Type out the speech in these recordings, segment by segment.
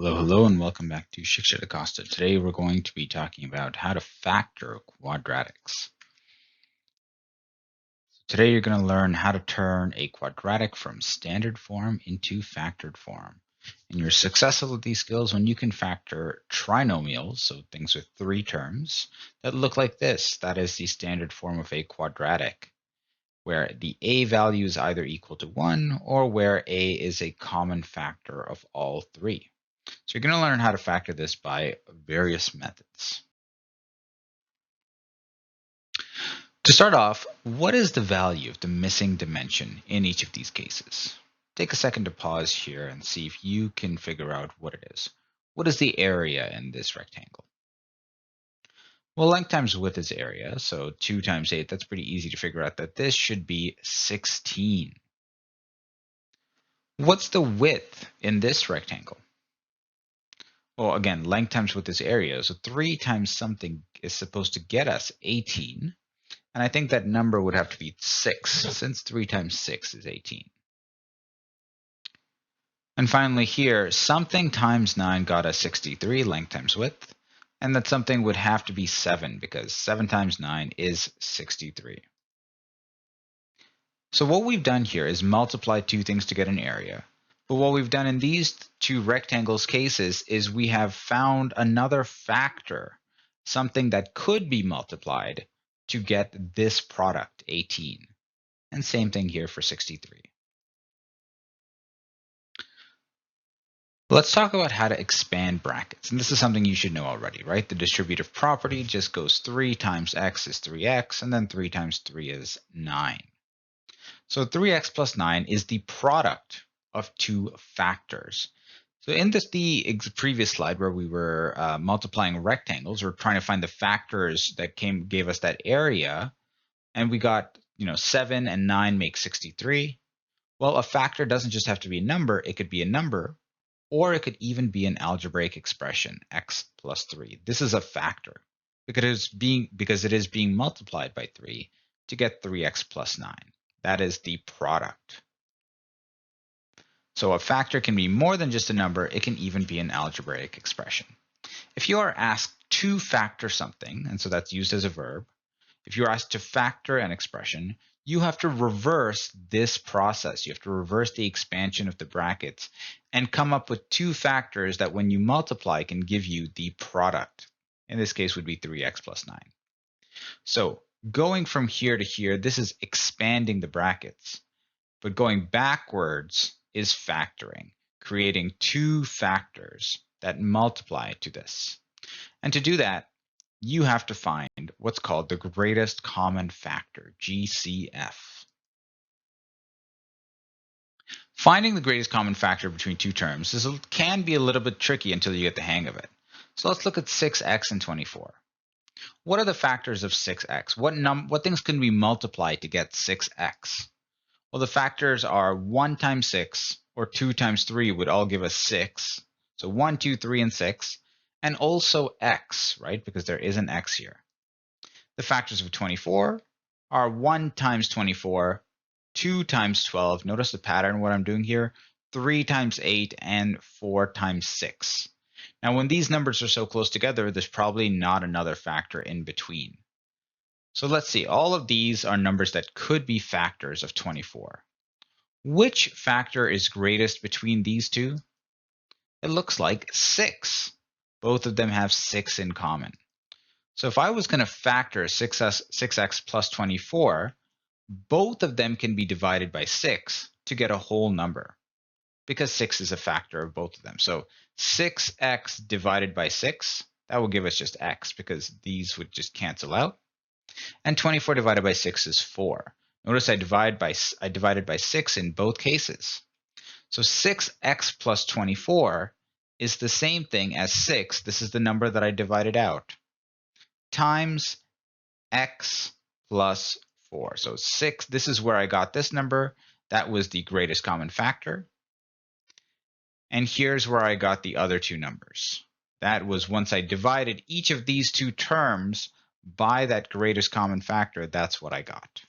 Hello, hello, and welcome back to Shiksha Acosta. Today we're going to be talking about how to factor quadratics. Today you're going to learn how to turn a quadratic from standard form into factored form. And you're successful with these skills when you can factor trinomials, so things with three terms, that look like this. That is the standard form of a quadratic, where the a value is either equal to 1 or where a is a common factor of all three. So you're going to learn how to factor this by various methods. To start off, what is the value of the missing dimension in each of these cases? Take a second to pause here and see if you can figure out what it is. What is the area in this rectangle? Well, length times width is area, so 2 times 8, that's pretty easy to figure out that this should be 16. What's the width in this rectangle? Well, again, length times width is area, so 3 times something is supposed to get us 18. And I think that number would have to be 6, since 3 times 6 is 18. And finally here, something times 9 got us 63, length times width. And that something would have to be 7, because 7 times 9 is 63. So what we've done here is multiply two things to get an area. But what we've done in these two rectangles cases is we have found another factor, something that could be multiplied to get this product, 18. And same thing here for 63. Let's talk about how to expand brackets. And this is something you should know already, right? The distributive property just goes 3 times x is 3x, and then 3 times 3 is 9. So 3x plus 9 is the product of two factors. So in the previous slide where we were multiplying rectangles, we're trying to find the factors that gave us that area, and we got 7 and 9 make 63. Well, a factor doesn't just have to be a number. It could be a number, or it could even be an algebraic expression, x plus 3. This is a factor because it is being multiplied by 3 to get 3x plus 9. That is the product. So a factor can be more than just a number. It can even be an algebraic expression. If you are asked to factor something, and so that's used as a verb, if you're asked to factor an expression, you have to reverse this process. You have to reverse the expansion of the brackets and come up with two factors that when you multiply can give you the product. In this case would be 3x plus 9. So going from here to here, this is expanding the brackets. But going backwards is factoring, creating two factors that multiply to this. And to do that, you have to find what's called the greatest common factor, GCF. Finding the greatest common factor between two terms can be a little bit tricky until you get the hang of it. So let's look at 6x and 24. What are the factors of 6x? What things can we multiply to get 6x? Well, the factors are 1 times 6 or 2 times 3 would all give us 6. So 1, 2, 3, and 6. And also x, right? Because there is an x here. The factors of 24 are 1 times 24, 2 times 12. Notice the pattern, what I'm doing here. 3 times 8, and 4 times 6. Now, when these numbers are so close together, there's probably not another factor in between. So let's see. All of these are numbers that could be factors of 24. Which factor is greatest between these two? It looks like 6. Both of them have 6 in common. So if I was going to factor 6x plus 24, both of them can be divided by 6 to get a whole number, because 6 is a factor of both of them. So 6x divided by 6, that will give us just x, because these would just cancel out. And 24 divided by 6 is 4. Notice I divided by 6 in both cases. So 6x plus 24 is the same thing as 6. This is the number that I divided out, times x plus 4. So 6, this is where I got this number. That was the greatest common factor. And here's where I got the other two numbers. That was once I divided each of these two terms by that greatest common factor, that's what I got.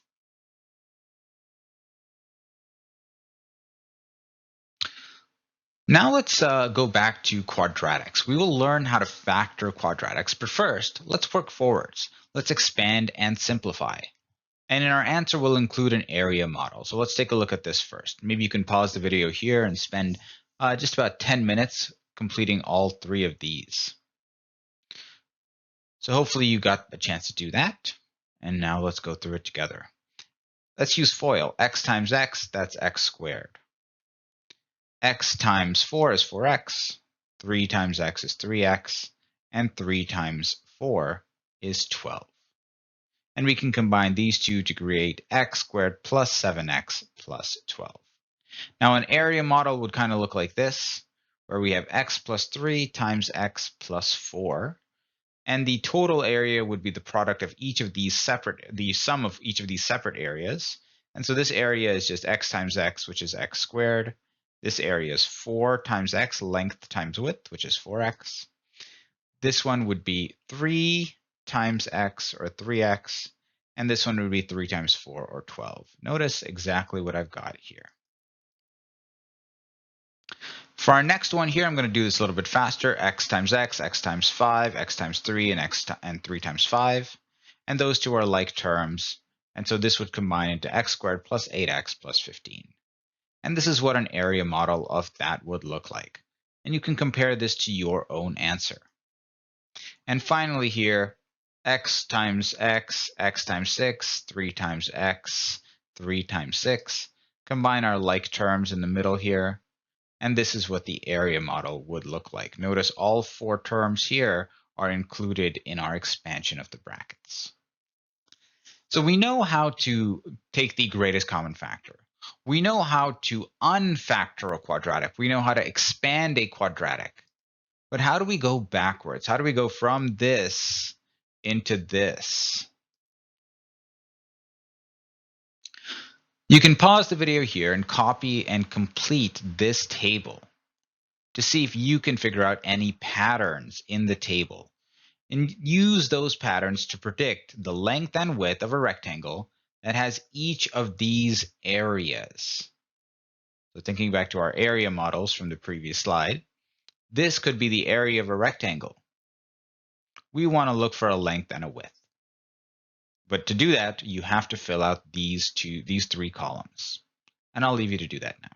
Now let's go back to quadratics. We will learn how to factor quadratics, but first, let's work forwards. Let's expand and simplify. And in our answer, we'll include an area model. So let's take a look at this first. Maybe you can pause the video here and spend just about 10 minutes completing all three of these. So hopefully you got a chance to do that. And now let's go through it together. Let's use FOIL. X times x, that's x squared. X times 4 is 4x. 3 times x is 3x. And 3 times 4 is 12. And we can combine these two to create x squared plus 7x plus 12. Now an area model would kind of look like this, where we have x plus 3 times x plus 4. And the total area would be the product of each of these the sum of each of these separate areas. And so this area is just x times x, which is x squared. This area is 4 times x, length times width, which is 4x. This one would be 3 times x, or 3x. And this one would be 3 times 4, or 12. Notice exactly what I've got here. For our next one here, I'm going to do this a little bit faster. X times x times 5, x times 3, and 3 times 5. And those two are like terms. And so this would combine into x squared plus 8x plus 15. And this is what an area model of that would look like. And you can compare this to your own answer. And finally here, x times x times 6, 3 times x, 3 times 6. Combine our like terms in the middle here. And this is what the area model would look like. Notice all 4 terms here are included in our expansion of the brackets. So we know how to take the greatest common factor. We know how to unfactor a quadratic. We know how to expand a quadratic. But how do we go backwards? How do we go from this into this? You can pause the video here and copy and complete this table to see if you can figure out any patterns in the table, and use those patterns to predict the length and width of a rectangle that has each of these areas. So thinking back to our area models from the previous slide, this could be the area of a rectangle. We want to look for a length and a width. But to do that, you have to fill out these 3 columns. And I'll leave you to do that now.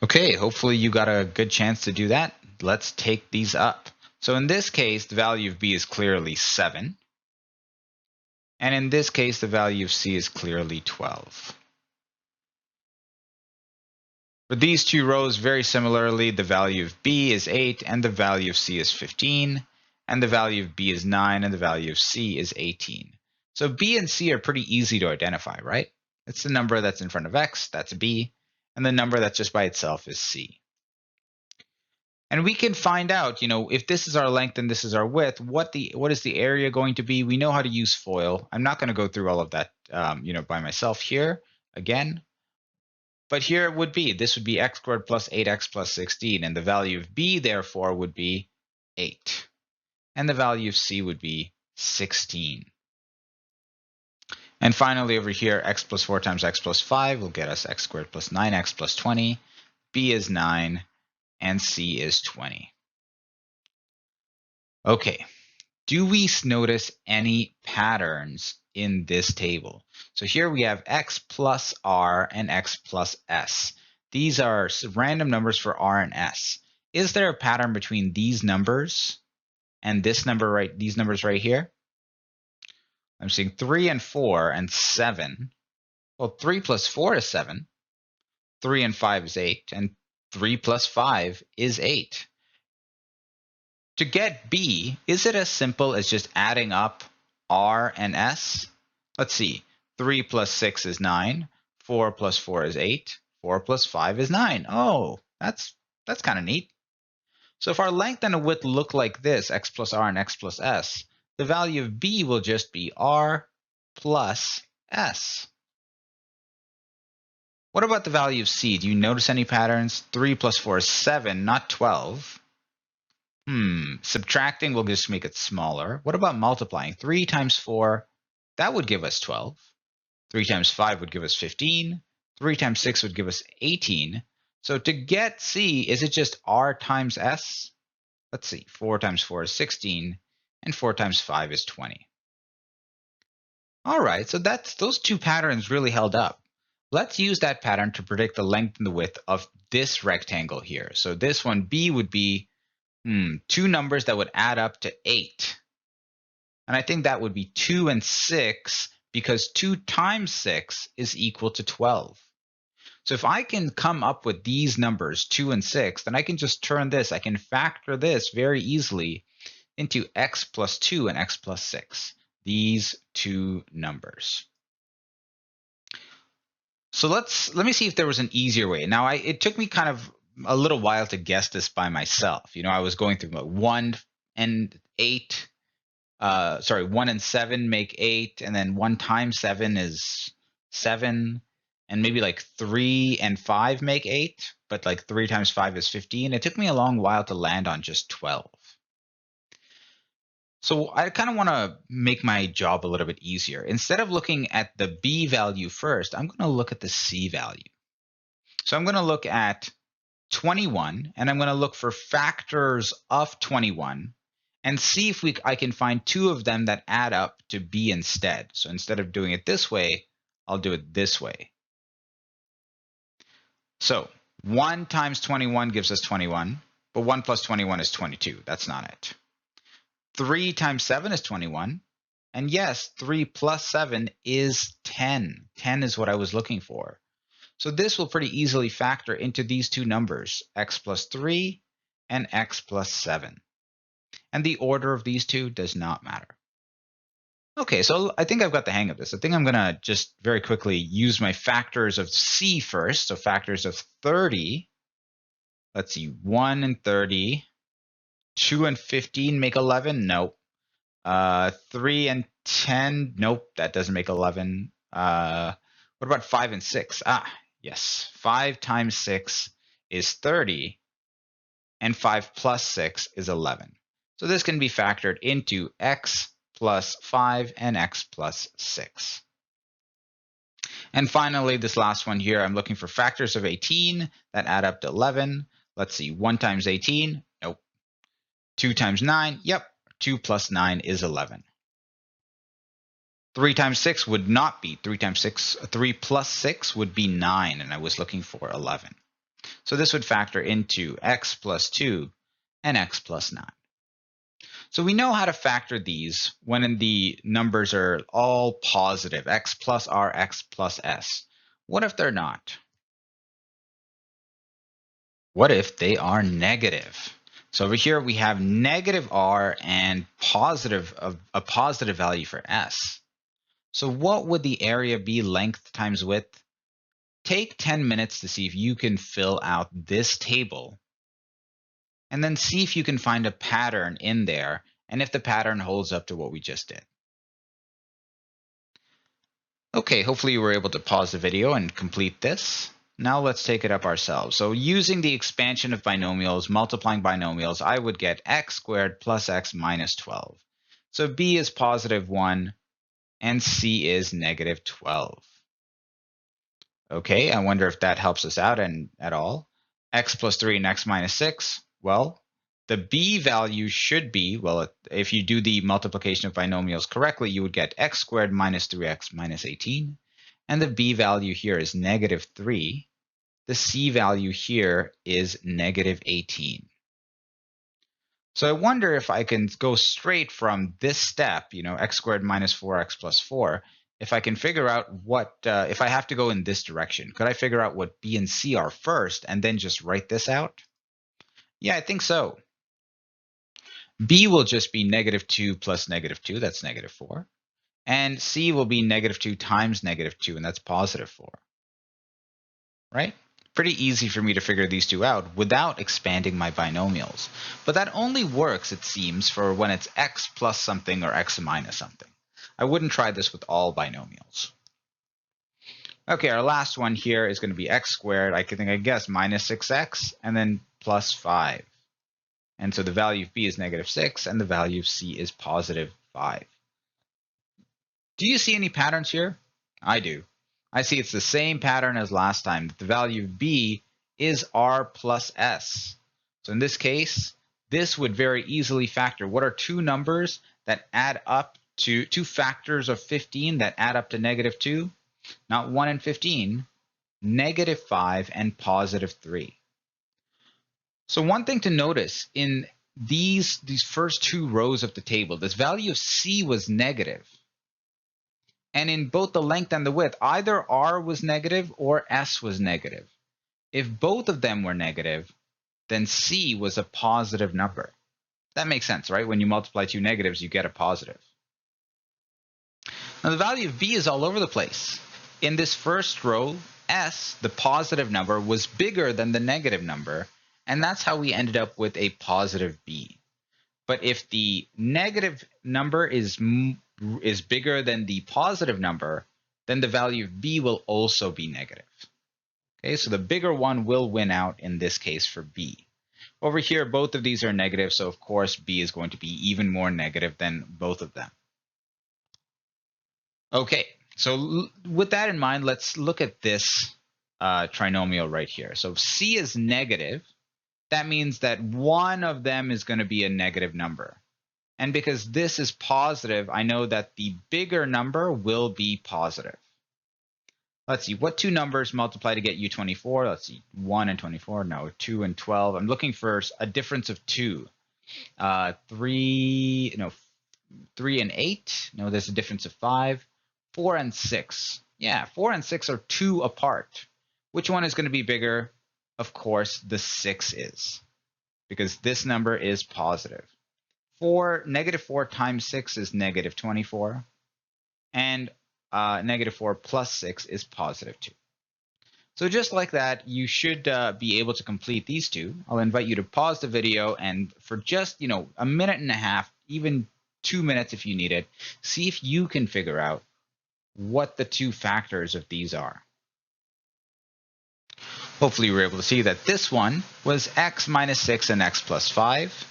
Okay, hopefully you got a good chance to do that. Let's take these up. So in this case, the value of b is clearly 7. And in this case, the value of c is clearly 12. For these 2 rows, very similarly, the value of b is 8, and the value of c is 15. And the value of b is 9, and the value of c is 18. So b and c are pretty easy to identify, right? It's the number that's in front of x, that's b, and the number that's just by itself is c. And we can find out, if this is our length and this is our width, what is the area going to be? We know how to use FOIL. I'm not going to go through all of that, by myself here again. But here it would be, this would be x squared plus 8x plus 16, and the value of b, therefore, would be 8. And the value of c would be 16. And finally, over here, x plus 4 times x plus 5 will get us x squared plus 9x plus 20. b is 9, and c is 20. Okay, do we notice any patterns in this table? So here we have x plus r and x plus s. These are random numbers for r and s. Is there a pattern between these numbers and this number these numbers right here? I'm seeing 3 and 4 and 7. Well, 3 plus 4 is 7. 3 and 5 is 8. And 3 plus 5 is 8. To get b, is it as simple as just adding up r and s? Let's see. 3 plus 6 is 9. 4 plus 4 is 8. 4 plus 5 is 9. Oh, that's kind of neat. So if our length and a width look like this, x plus r and x plus s, the value of b will just be r plus s. What about the value of c? Do you notice any patterns? 3 plus 4 is 7, not 12. Subtracting will just make it smaller. What about multiplying? 3 times 4, that would give us 12. 3 times 5 would give us 15. 3 times 6 would give us 18. So to get C, is it just R times S? Let's see, 4 times 4 is 16, and 4 times 5 is 20. All right, so those two patterns really held up. Let's use that pattern to predict the length and the width of this rectangle here. So this one, B, would be two numbers that would add up to 8. And I think that would be 2 and 6, because 2 times 6 is equal to 12. So if I can come up with these numbers, 2 and 6, then I can just turn this, I can factor this very easily into x plus 2 and x plus 6, these two numbers. So let me see if there was an easier way. Now, it took me kind of a little while to guess this by myself. I was going through like 1 and 8, 1 and 7 make 8, and then 1 times 7 is 7, and maybe like 3 and 5 make 8, but like 3 times 5 is 15. It took me a long while to land on just 12. So I kind of want to make my job a little bit easier. Instead of looking at the B value first, I'm going to look at the C value. So I'm going to look at 21, and I'm going to look for factors of 21 and see if I can find two of them that add up to B instead. So instead of doing it this way, I'll do it this way. So 1 times 21 gives us 21, but 1 plus 21 is 22. That's not it. 3 times 7 is 21. And yes, 3 plus 7 is 10. 10 is what I was looking for. So this will pretty easily factor into these two numbers, x plus 3 and x plus 7. And the order of these two does not matter. Okay, so I think I've got the hang of this. I think I'm going to just very quickly use my factors of C first. So factors of 30. Let's see, 1 and 30. 2 and 15 make 11? Nope. 3 and 10? Nope, that doesn't make 11. What about 5 and 6? Yes. 5 times 6 is 30, and 5 plus 6 is 11. So this can be factored into x plus 5 and x plus 6. And finally, this last one here, I'm looking for factors of 18 that add up to 11. Let's see, 1 times 18? Nope. 2 times 9? Yep. 2 plus 9 is 11. 3 times 6 would not be 3 times 6. 3 plus 6 would be 9, and I was looking for 11. So this would factor into x plus 2 and x plus 9. So we know how to factor these when the numbers are all positive, x plus r, x plus s. What if they're not? What if they are negative? So over here we have negative r and a positive value for s. So what would the area be, length times width? Take 10 minutes to see if you can fill out this table, and then see if you can find a pattern in there, and if the pattern holds up to what we just did. Okay, hopefully you were able to pause the video and complete this. Now let's take it up ourselves. So using the expansion of binomials, multiplying binomials, I would get x squared plus x minus 12. So b is positive 1 and c is negative 12. Okay, I wonder if that helps us out at all. X plus 3 and x minus 6. Well, the b value should be, well, if you do the multiplication of binomials correctly, you would get x squared minus 3x minus 18. And the b value here is negative 3. The c value here is negative 18. So I wonder if I can go straight from this step, x squared minus 4x plus 4, if I can figure out what, if I have to go in this direction, could I figure out what b and c are first and then just write this out? Yeah, I think so. B will just be negative 2 plus negative 2, that's negative 4. And c will be negative 2 times negative 2, and that's positive 4. Right? Pretty easy for me to figure these two out without expanding my binomials. But that only works, it seems, for when it's x plus something or x minus something. I wouldn't try this with all binomials. Okay, our last one here is going to be x squared, I guess, minus 6x, and then plus 5. And so the value of b is negative 6, and the value of c is positive 5. Do you see any patterns here? I do. I see it's the same pattern as last time. The value of b is r plus s. So in this case, this would very easily factor. What are two numbers that add up to two factors of 15 that add up to -2? Not 1 and 15, -5 and +3. So one thing to notice in these first two rows of the table, this value of c was negative. And in both the length and the width, either r was negative or s was negative. If both of them were negative, then c was a positive number. That makes sense, right? When you multiply two negatives, you get a positive. Now the value of b is all over the place. In this first row, s, the positive number, was bigger than the negative number, and that's how we ended up with a positive b. But if the negative number is bigger than the positive number, then the value of b will also be negative. Okay, so the bigger one will win out in this case for b. Over here, both of these are negative, so of course b is going to be even more negative than both of them. Okay, so with that in mind, let's look at this trinomial right here. So if c is negative, that means that one of them is going to be a negative number. And because this is positive, I know that the bigger number will be positive. Let's see, what two numbers multiply to get you 24? Let's see, 1 and 24, no, 2 and 12. I'm looking for a difference of 2. 3 and 8. No, there's a difference of 5. 4 and 6. Yeah, 4 and 6 are 2 apart. Which one is going to be bigger? Of course, the 6 is, because this number is positive. -4 times 6 is -24, and -4 plus 6 is +2. So just like that, you should be able to complete these two. I'll invite you to pause the video and for just a minute and a half, even 2 minutes if you need it, see if you can figure out what the two factors of these are. Hopefully you were able to see that this one was x minus 6 and x plus 5,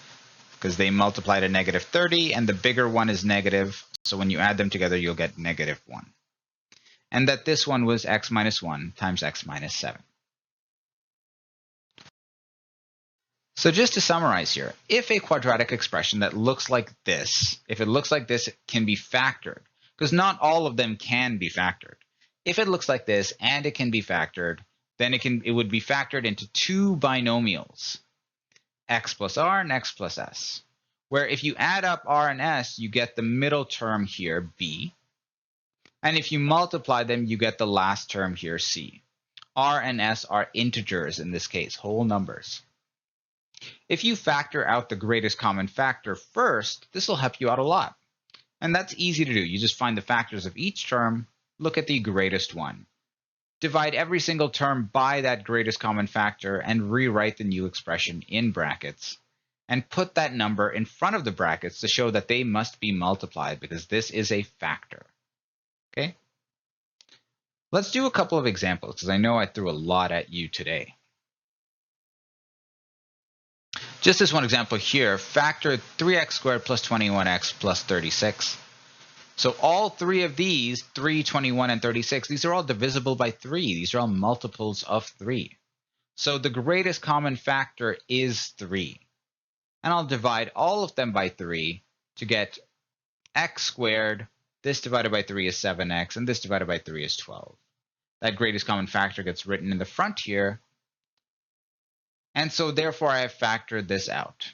because they multiply to -30, and the bigger one is negative, so when you add them together, you'll get -1. And that this one was x minus 1 times x minus 7. So just to summarize here, if a quadratic expression that looks like this, if it looks like this, it can be factored, because not all of them can be factored. If it looks like this and it can be factored, then it would be factored into two binomials, x plus r and x plus s, where if you add up r and s, you get the middle term here, b, and if you multiply them, you get the last term here, c. R and s are integers in this case, whole numbers. If you factor out the greatest common factor first, this will help you out a lot. And that's easy to do. You just find the factors of each term, look at the greatest one. Divide every single term by that greatest common factor and rewrite the new expression in brackets. And put that number in front of the brackets to show that they must be multiplied because this is a factor. Okay? Let's do a couple of examples because I know I threw a lot at you today. Just this one example here, factor 3x squared plus 21x plus 36. So all three of these, 3, 21, and 36, these are all divisible by 3. These are all multiples of 3. So the greatest common factor is 3. And I'll divide all of them by 3 to get x squared. This divided by 3 is 7x, and this divided by 3 is 12. That greatest common factor gets written in the front here. And so therefore I have factored this out.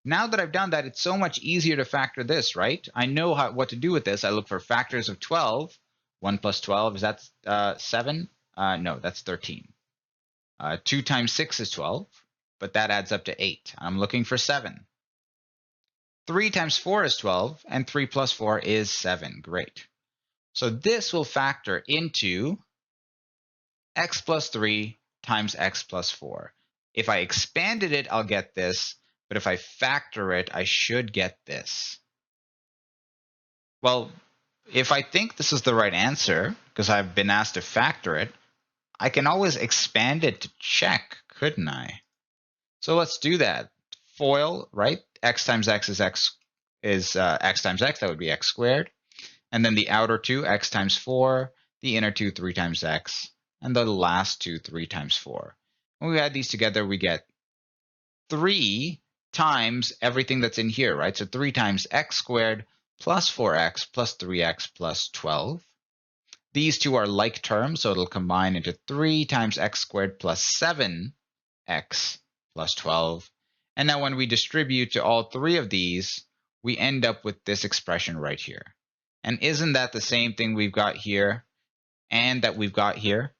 Now that I've done that, it's so much easier to factor this, right? I know what to do with this. I look for factors of 12. 1 plus 12, is that 7? No, that's 13. 2 times 6 is 12, but that adds up to 8. I'm looking for 7. 3 times 4 is 12, and 3 plus 4 is 7. Great. So this will factor into x plus 3 times x plus 4. If I expanded it, I'll get this. But if I factor it, I should get this. Well, if I think this is the right answer, because I've been asked to factor it, I can always expand it to check, couldn't I? So let's do that. FOIL, right? X times x is x times x. That would be x squared. And then the outer two, x times 4. The inner two, 3 times x. And the last two, 3 times 4. When we add these together, we get 3 times everything that's in here, right? So 3 times x squared plus 4x plus 3x plus 12. These two are like terms, so it'll combine into 3 times x squared plus 7x plus 12. And now when we distribute to all three of these, we end up with this expression right here. And isn't that the same thing we've got here and that we've got here?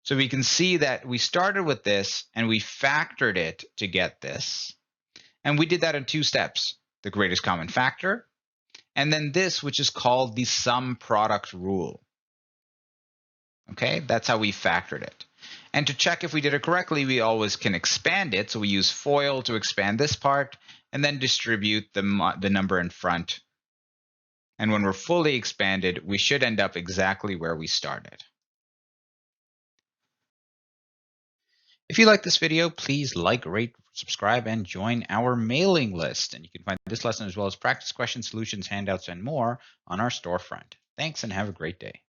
So we can see that we started with this and we factored it to get this. And we did that in 2 steps, the greatest common factor, and then this, which is called the sum product rule. Okay, that's how we factored it. And to check if we did it correctly, we always can expand it. So we use FOIL to expand this part and then distribute the number in front. And when we're fully expanded, we should end up exactly where we started. If you like this video, please like, rate, subscribe, and join our mailing list. And you can find this lesson as well as practice questions, solutions, handouts, and more on our storefront. Thanks and have a great day.